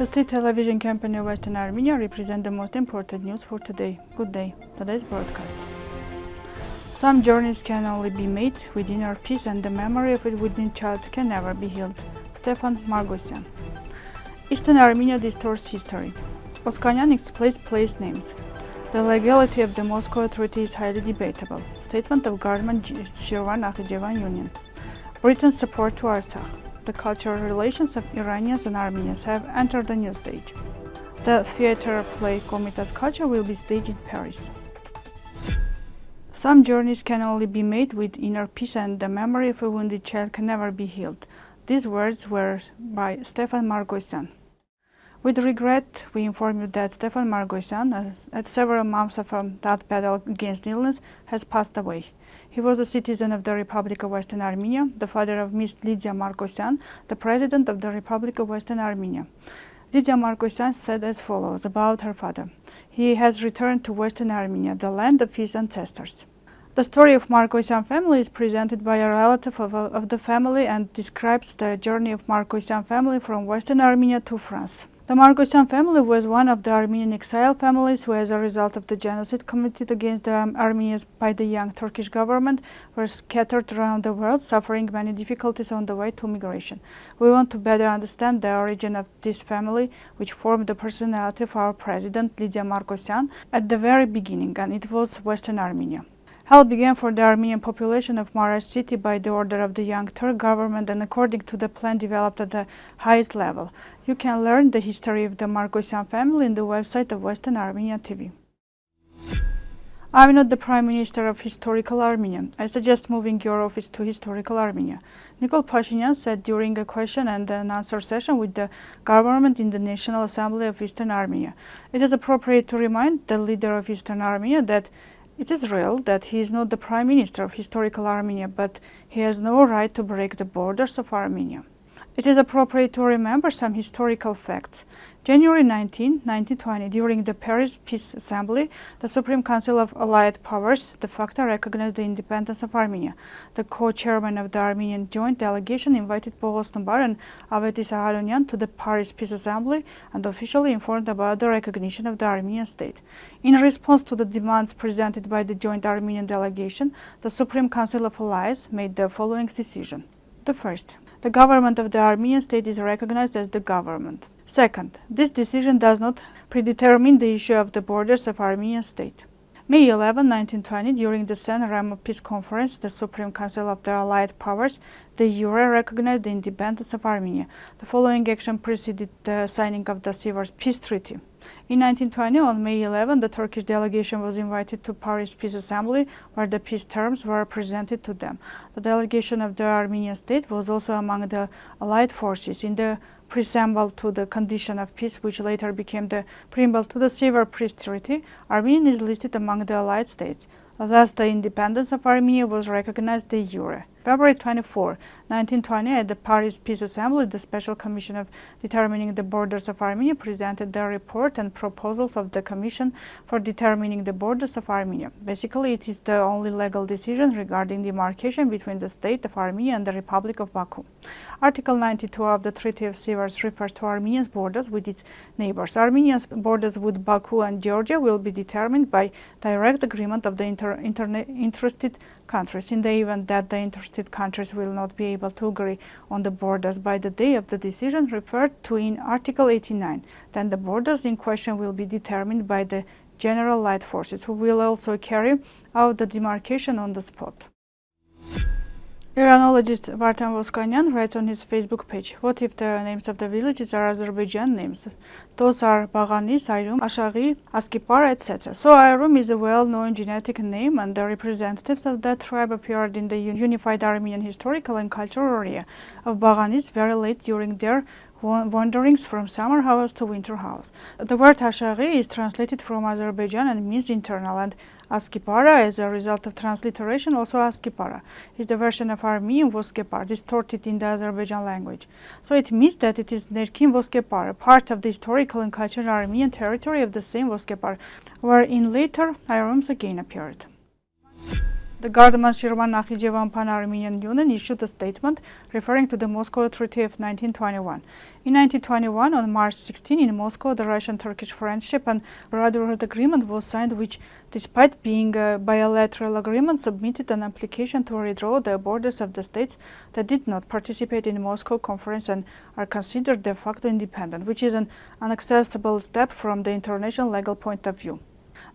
The state television company of Western Armenia represents the most important news for today. Good day. Today's broadcast. Some journeys can only be made with inner peace, and the memory of it within child can never be healed. Stefan Margosyan. Eastern Armenia Distorts history. Oskanyan explains place names. The legality of the Moscow Authority is highly debatable. Statement of Gardman-Shirvan-Nakhijevan Union. Britain's support to Artsakh. The cultural relations of Iranians and Armenians have entered a new stage. The theater play Komitas culture will be staged in Paris. Some journeys can only be made with inner peace, and the memory of a wounded child can never be healed. These words were by Stefan Margosyan. With regret, we inform you that Stefan Margosyan, at several months of that battle against illness, has passed away. He was a citizen of the Republic of Western Armenia, the father of Miss Lydia Margosyan, the president of the Republic of Western Armenia. Lydia Margosyan said as follows about her father. He has returned to Western Armenia, the land of his ancestors. The story of Margosyan family is presented by a relative of the family and describes the journey of Margosyan family from Western Armenia to France. The Margosyan family was one of the Armenian exile families who, as a result of the genocide committed against the Armenians by the young Turkish government, were scattered around the world, suffering many difficulties on the way to migration. We want to better understand the origin of this family, which formed the personality of our president, Lydia Margosyan, at the very beginning, and it was Western Armenia. Hell began for the Armenian population of Marash city by the order of the young Turk government and according to the plan developed at the highest level. You can learn the history of the Margosyan family in the website of Western Armenia TV. I'm not the Prime Minister of Historical Armenia. I suggest moving your office to Historical Armenia. Nikol Pashinyan said during a question and an answer session with the government in the National Assembly of Eastern Armenia. It is appropriate to remind the leader of Eastern Armenia that it is real that he is not the Prime Minister of Historical Armenia, but he has no right to break the borders of Armenia. It is appropriate to remember some historical facts. January 19, 1920, during the Paris Peace Assembly, the Supreme Council of Allied Powers de facto recognized the independence of Armenia. The co-chairman of the Armenian Joint Delegation invited Boghos Numbar and Avetis Aharonyan to the Paris Peace Assembly and officially informed about the recognition of the Armenian state. In response to the demands presented by the Joint Armenian Delegation, the Supreme Council of Allies made the following decision. The first, the government of the Armenian state is recognized as the government. Second, this decision does not predetermine the issue of the borders of Armenian state. May 11, 1920, during the San Remo Peace Conference, the Supreme Council of the Allied Powers, de jure recognized the independence of Armenia. The following action preceded the signing of the Sivas Peace Treaty. In 1920, on May 11, the Turkish delegation was invited to Paris Peace Assembly, where the peace terms were presented to them. The delegation of the Armenian state was also among the Allied forces in the preamble to the condition of peace, which later became the preamble to the Sivas Peace Treaty. Armenia is listed among the Allied states. Thus, the independence of Armenia was recognized de jure. February 24, 1920, at the Paris Peace Assembly, the Special Commission of Determining the Borders of Armenia presented the report and proposals of the Commission for Determining the Borders of Armenia. Basically, it is the only legal decision regarding demarcation between the state of Armenia and the Republic of Baku. Article 92 of the Treaty of Sivas refers to Armenia's borders with its neighbors. Armenia's borders with Baku and Georgia will be determined by direct agreement of the interested countries. In the event that the interested countries will not be able to agree on the borders by the day of the decision referred to in Article 89, then the borders in question will be determined by the General Light Forces, who will also carry out the demarcation on the spot. Iranologist Vartan Oskanyan writes on his Facebook page, what if the names of the villages are Azerbaijan names? Those are Baghani, Sayrum, Ashaghi, Askipara, etc. So Ayrum is a well-known genetic name, and the representatives of that tribe appeared in the unified Armenian historical and cultural area of Baghanis very late during their wanderings from summer house to winter house. The word Ashaghi is translated from Azerbaijan and means internal, and Askipara, as a result of transliteration, also Askipara, is the version of Armenian Voskepar, distorted in the Azerbaijan language. So it means that it is Nerkin Voskepar, part of the historical and cultural Armenian territory of the same Voskepar, where in later Ayrums again appeared. The Gardman-Shirvan-Nakhijevan Pan-Armenian Union issued a statement referring to the Moscow Treaty of 1921. In 1921, on March 16, in Moscow, the Russian-Turkish Friendship and Brotherhood Agreement was signed, which, despite being a bilateral agreement, submitted an application to redraw the borders of the states that did not participate in the Moscow Conference and are considered de facto independent, which is an unacceptable step from the international legal point of view.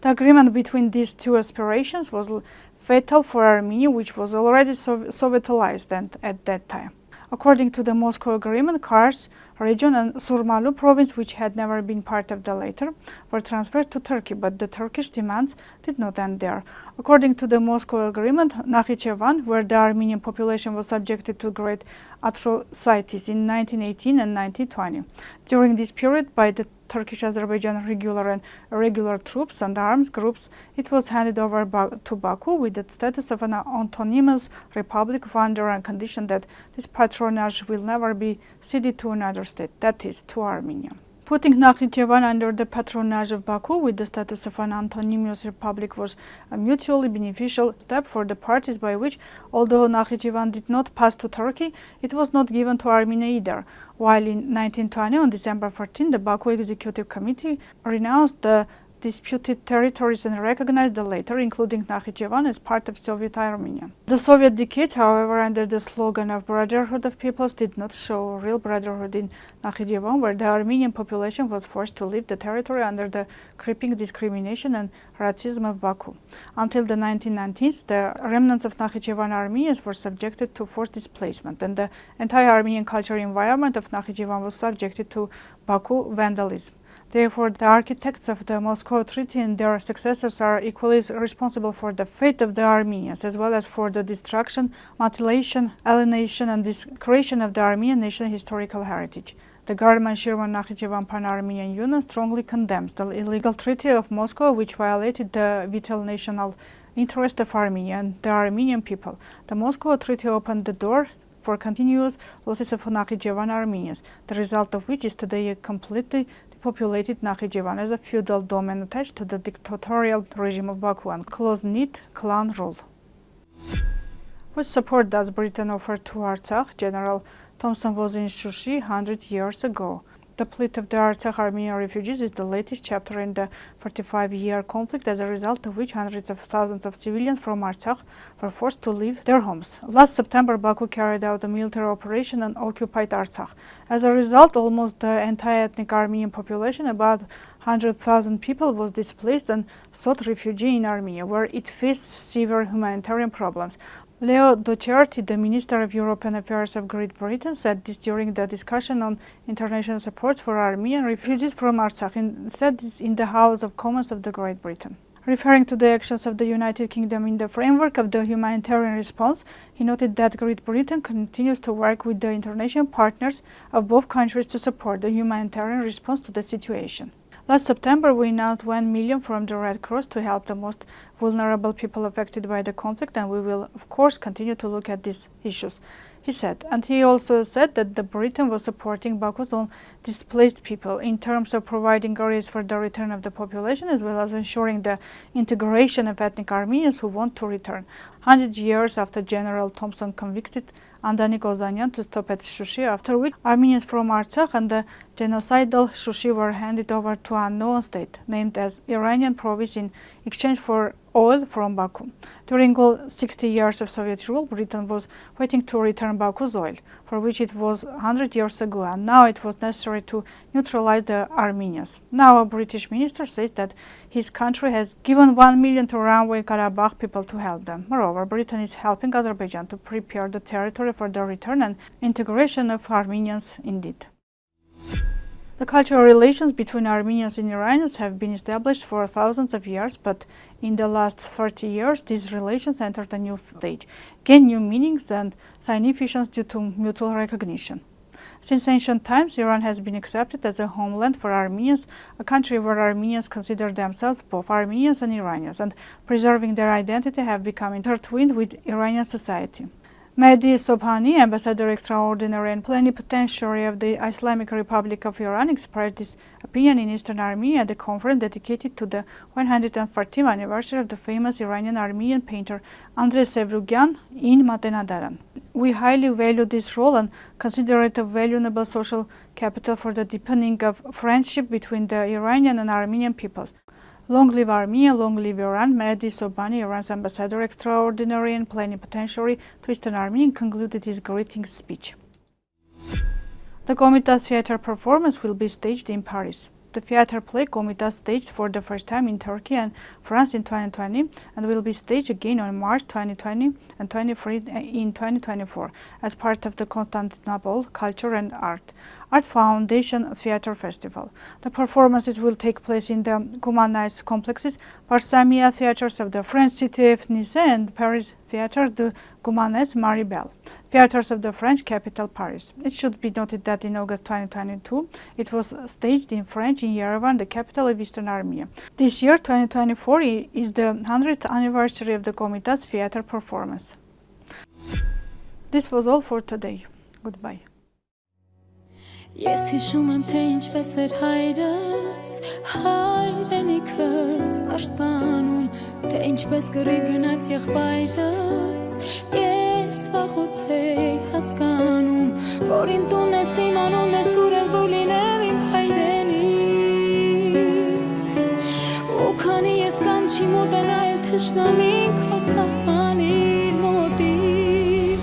The agreement between these two aspirations was fatal for Armenia, which was already Sovietized at that time. According to the Moscow Agreement, Kars region and Surmalu province, which had never been part of the latter, were transferred to Turkey, but the Turkish demands did not end there. According to the Moscow Agreement, Nakhichevan, where the Armenian population was subjected to great atrocities in 1918 and 1920. During this period, by the Turkish-Azerbaijan regular and irregular troops and armed groups, it was handed over to Baku with the status of an autonomous republic under a condition that this patronage will never be ceded to another state, that is, to Armenia. Putting Nakhichevan under the patronage of Baku with the status of an autonomous republic was a mutually beneficial step for the parties, by which, although Nakhichevan did not pass to Turkey, it was not given to Armenia either. While in 1920, on December 14, the Baku Executive Committee renounced the disputed territories and recognized the latter, including Nakhichevan, as part of Soviet Armenia. The Soviet decade, however, under the slogan of Brotherhood of Peoples, did not show real brotherhood in Nakhichevan, where the Armenian population was forced to leave the territory under the creeping discrimination and racism of Baku. Until the 1990s, the remnants of Nakhichevan Armenians were subjected to forced displacement, and the entire Armenian cultural environment of Nakhichevan was subjected to Baku vandalism. Therefore, the architects of the Moscow Treaty and their successors are equally responsible for the fate of the Armenians, as well as for the destruction, mutilation, alienation, and discretion of the Armenian national historical heritage. The Gardman-Shirvan-Nakhijevan Pan-Armenian Union strongly condemns the illegal Treaty of Moscow, which violated the vital national interest of Armenia and the Armenian people. The Moscow Treaty opened the door for continuous losses of Nakhijevan Armenians, the result of which is today a completely populated Nakhijevan as a feudal domain attached to the dictatorial regime of Baku and close-knit clan rule. What support does Britain offer to Artsakh? General Thompson was in Shushi 100 years ago. The plight of the Artsakh Armenian refugees is the latest chapter in the 45-year conflict, as a result of which hundreds of thousands of civilians from Artsakh were forced to leave their homes. Last September, Baku carried out a military operation and occupied Artsakh. As a result, almost the entire ethnic Armenian population, about 100,000 people, was displaced and sought refuge in Armenia, where it faced severe humanitarian problems. Leo Docherty, the Minister of European Affairs of Great Britain, said this during the discussion on international support for Armenian refugees from Artsakh, and said this in the House of Commons of the Great Britain. Referring to the actions of the United Kingdom in the framework of the humanitarian response, he noted that Great Britain continues to work with the international partners of both countries to support the humanitarian response to the situation. Last September, we announced 1 million from the Red Cross to help the most vulnerable people affected by the conflict, and we will, of course, continue to look at these issues, he said. And he also said that the Britain was supporting Baku's own displaced people in terms of providing areas for the return of the population, as well as ensuring the integration of ethnic Armenians who want to return. 100 years after General Thompson convicted Andani Kozanyan to stop at Shushi, after which Armenians from Artsakh and the genocidal Shushi were handed over to an unknown state, named as Iranian province, in exchange for oil from Baku. During all 60 years of Soviet rule, Britain was waiting to return Baku's oil, for which it was 100 years ago, and now it was necessary to neutralize the Armenians. Now a British minister says that his country has given 1 million to runaway Karabakh people to help them. Moreover, Britain is helping Azerbaijan to prepare the territory for the return and integration of Armenians indeed. The cultural relations between Armenians and Iranians have been established for thousands of years, but in the last 30 years, these relations entered a new stage, gained new meanings and significance due to mutual recognition. Since ancient times, Iran has been accepted as a homeland for Armenians, a country where Armenians consider themselves both Armenians and Iranians, and preserving their identity have become intertwined with Iranian society. Mehdi Sobhani, Ambassador Extraordinary and Plenipotentiary of the Islamic Republic of Iran, expressed this opinion in Eastern Armenia at the conference dedicated to the 140th anniversary of the famous Iranian Armenian painter Andrei Sevrugian in Matenadaran. We highly value this role and consider it a valuable social capital for the deepening of friendship between the Iranian and Armenian peoples. Long live Armenia, long live Iran. Mehdi Sobhani, Iran's Ambassador Extraordinary and Plenipotentiary to Eastern Armenia, concluded his greeting speech. The Komitas theater performance will be staged in Paris. The theater play Komitas staged for the first time in Turkey and France in 2020 and will be staged again on March 2020 and 23 in 2024 as part of the Constantinople Culture and Art Foundation Theater Festival. The performances will take place in the Kumanais complexes, Parsamia theaters of the French city of Nice and Paris Theatre de Kumanais Maribel, theaters of the French capital Paris. It should be noted that in August 2022, it was staged in French in Yerevan, the capital of Eastern Armenia. This year, 2024, is the 100th anniversary of the Komitas theater performance. This was all for today. Goodbye. Ես հիշում եմ, թե ինչպես էր հայրս, հայրենիքս պաշտպանում, թե ինչպես կռիվ գնաց եղբայրս, ես վաղուց էի հասկանում, որ իմ տունն ես, իմ անունն ես, ուրել որ լինեմ իմ հայրենիք, ու քանի ես կամ չի մոտենալ թշնամին քո սահմանին մոտիկ